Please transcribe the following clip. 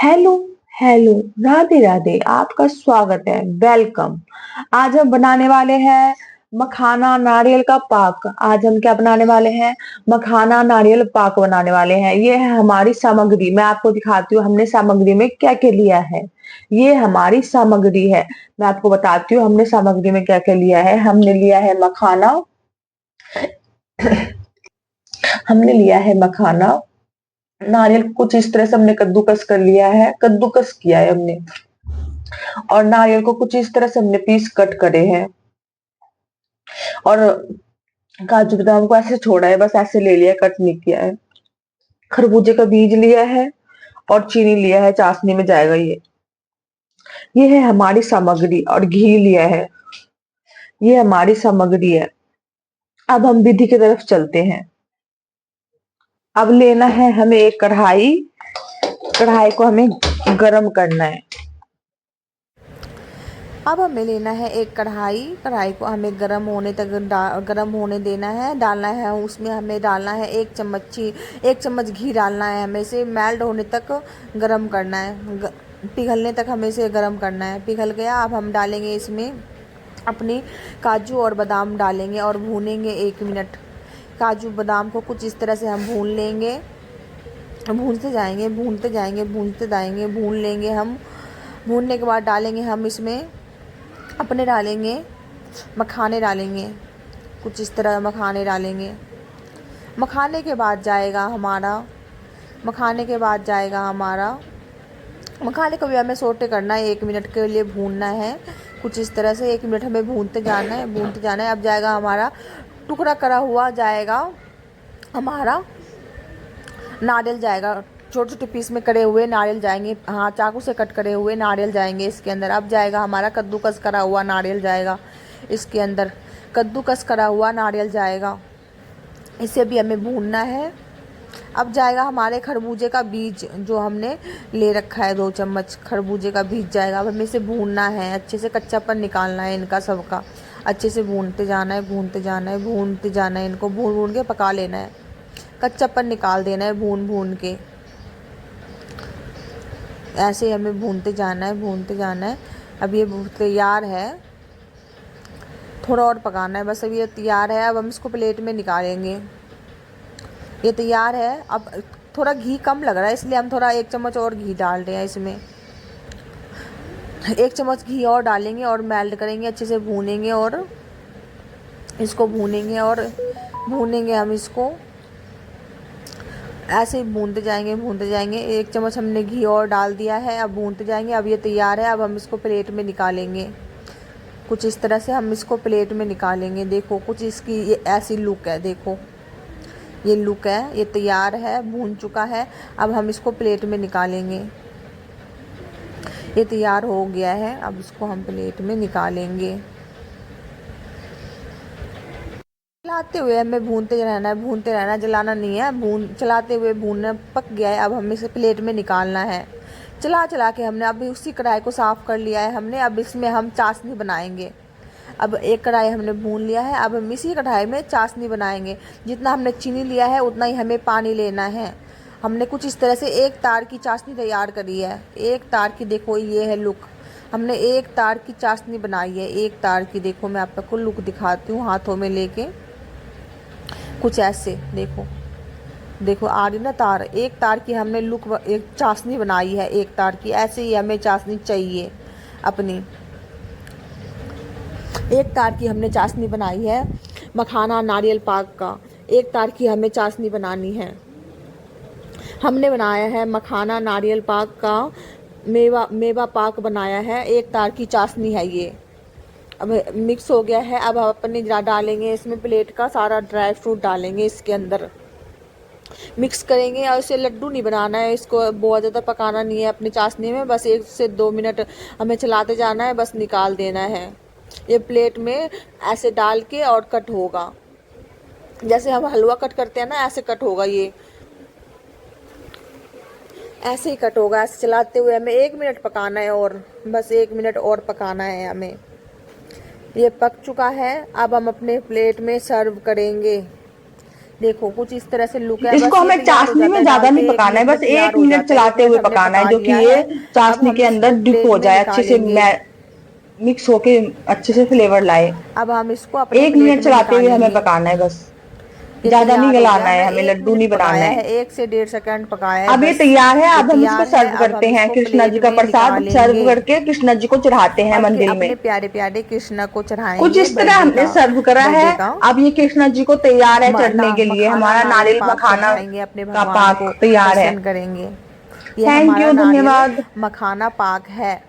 Hello hello, Radhe Radhe. आपका स्वागत है, वेलकम। आज हम बनाने वाले हैं मखाना नारियल का पाक। आज हम क्या बनाने वाले हैं? मखाना नारियल पाक बनाने वाले हैं। ये है हमारी सामग्री। मैं आपको दिखाती हूँ हमने सामग्री में क्या क्या लिया है। ये हमारी सामग्री है। मैं आपको बताती हूँ हमने सामग्री में क्या क्या लिया है। हमने लिया है मखाना। हमने लिया है मखाना। नारियल को कुछ इस तरह से हमने कद्दूकस कर लिया है, कद्दूकस किया है हमने। और नारियल को कुछ इस तरह से हमने पीस कट करे हैं। और काजू बादाम को ऐसे छोड़ा है, बस ऐसे ले लिया, कट नहीं किया है। खरबूजे का बीज लिया है और चीनी लिया है, चाशनी में जाएगा ये है हमारी सामग्री। और घी लिया है। ये हमारी सामग्री है। अब हम विधि की तरफ चलते हैं। अब लेना है हमें एक कढ़ाई। कढ़ाई को हमें गरम करना है। अब हमें लेना है एक कढ़ाई। कढ़ाई को हमें गर्म होने तक गर्म होने देना है। डालना है उसमें, हमें डालना है एक चम्मच घी डालना है। हमें इसे मेल्ट होने तक गर्म करना है, पिघलने तक हमें इसे गर्म करना है। पिघल गया, अब हम डालेंगे इसमें अपने काजू और बादाम डालेंगे और भूनेंगे 1 मिनट। काजू बादाम को कुछ इस तरह से हम भून लेंगे, भूनते जाएंगे भूनते जाएंगे भूनते जाएंगे, भून लेंगे हम। भूनने के बाद डालेंगे हम इसमें अपने डालेंगे मखाने डालेंगे, कुछ इस तरह मखाने डालेंगे। मखाने के बाद जाएगा हमारा मखाने के बाद जाएगा हमारा मखाने को भी हमें सोटे करना है, 1 मिनट के लिए भूनना है। कुछ इस तरह से 1 मिनट हमें भूनते जाना है। अब जाएगा हमारा टुकड़ा करा हुआ, जाएगा हमारा नारियल जाएगा। छोटे छोटे पीस में करे हुए नारियल जाएंगे, हाँ, चाकू से कट करे हुए नारियल जाएंगे इसके अंदर। अब जाएगा हमारा कद्दूकस करा हुआ नारियल जाएगा इसके अंदर। कद्दूकस करा हुआ नारियल जाएगा, इसे भी हमें भूनना है। अब जाएगा हमारे खरबूजे का बीज, जो हमने ले रखा है 2 चम्मच खरबूजे का बीज जाएगा। अब हमें इसे भूनना है, अच्छे से कच्चापन निकालना है इनका सबका। अच्छे से भूनते जाना है, भूनते जाना है, भूनते जाना है। इनको भून भून के पका लेना है, कच्चापन निकाल देना है भून भून के। ऐसे ही हमें भूनते जाना है, भूनते जाना है। अब ये तैयार है, थोड़ा और पकाना है बस। अब ये तैयार है, अब हम इसको प्लेट में निकालेंगे। ये तैयार है। अब थोड़ा घी कम लग रहा है, इसलिए हम थोड़ा 1 चम्मच और घी डाल रहे हैं इसमें। 1 चम्मच घी और डालेंगे और मेल्ट करेंगे, अच्छे से भूनेंगे और इसको भूनेंगे हम इसको। ऐसे ही भूनते जाएंगे, भूनते जाएंगे। 1 चम्मच हमने घी और डाल दिया है, अब भूनते जाएंगे। अब ये तैयार है, अब हम इसको प्लेट में निकालेंगे। कुछ इस तरह से हम इसको प्लेट में निकालेंगे। देखो, कुछ इसकी ये ऐसी लुक है, देखो ये लुक है। ये तैयार है, भून चुका है। अब हम इसको प्लेट में निकालेंगे। ये तैयार हो गया है, अब इसको हम प्लेट में निकालेंगे। चलाते हुए हमें भूनते रहना है, जलाना नहीं है। चलाते हुए भूनना पक गया है, अब हमें इसे प्लेट में निकालना है। चला चला के हमने अभी उसी कढ़ाई को साफ़ कर लिया है हमने। अब इसमें हम चाशनी बनाएंगे। अब एक कढ़ाई हमने भून लिया है, अब हम इसी कढ़ाई में चाशनी बनाएंगे। जितना हमने चीनी लिया है उतना ही हमें पानी लेना है। हमने कुछ इस तरह से 1 तार की चाशनी तैयार करी है। 1 तार की, देखो ये है लुक। हमने 1 तार की चाशनी बनाई है, 1 तार की। देखो मैं आपको लुक दिखाती हूँ हाथों में लेके, कुछ ऐसे देखो। देखो आ रही ना तार। 1 तार की हमने एक चाशनी बनाई है, 1 तार की। ऐसे ही हमें चाशनी चाहिए अपनी। 1 तार की हमने चाशनी बनाई है मखाना नारियल पाक का। 1 तार की हमें चाशनी बनानी है। हमने बनाया है मखाना नारियल पाक का, मेवा पाक बनाया है। 1 तार की चाशनी है ये। अब मिक्स हो गया है, अब हम अपने डालेंगे इसमें प्लेट का सारा ड्राई फ्रूट डालेंगे इसके अंदर। मिक्स करेंगे और इसे लड्डू नहीं बनाना है, इसको बहुत ज़्यादा पकाना नहीं है अपनी चाशनी में। बस 1 से 2 मिनट हमें चलाते जाना है, बस निकाल देना है। ये प्लेट में ऐसे डाल के और कट होगा, जैसे हम हलवा कट करते हैं ना, ऐसे कट होगा ये। ऐसे ही कट होगा। ऐसे चलाते हुए हमें 1 मिनट पकाना है, और बस 1 मिनट और पकाना है हमें। ये पक चुका है, अब हम अपने प्लेट में सर्व करेंगे। देखो कुछ इस तरह से लुक है। इसको बस ये हमें तैयार हो चाशनी जाता में है, ज्यादा डालते नहीं एक पकाना है, मिनट में बस तैयार 1 हो मिनट जाता है। चलाते 1 हुए मिनट हमने पकाना है, पका जो कि लिया ये है। अब चाशनी हम के अंदर इसको डिप प्लेट हो में जाए, अच्छे से निकालेंगे। मिक्स होके अच्छे से फ्लेवर लाए। अब हम इसको अपने 1 मिनट प्लेट में चलाते हुए हमें निकालेंगे। पकाना है बस, ये ज्यादा नहीं तैयार हो गलाना गया, है, मैं हमें 1 लड्डू मिनट नहीं बनाना पकाया है। है, 1 से 1.5 सेकंड पकाया है अब ये बस। तैयार है, ये अब हम इसको तैयार है, सर्व अब करते हम हैं, इसको कृष्णा जी प्लेट का में प्रसाद सर्व निकालेंगे करके कृष्णा जी को चढ़ाते हैं और मंदिर में। अपने प्यारे प्यारे कृष्णा को कुछ चढ़ाएंगे इस तरह हमने सर्व करा है। बर्थडे का अब ये कृष्णा जी को तैयार है चढ़ने के लिए, मखाना हमारा नारियल नारियल पाक मखाना चढ़ाएंगे अपने का भगवान को, पाक तैयार है। प्रसन्न करेंगे। ये थैंक हमारा यू, नारियल धन्यवाद। मखाना पाक है।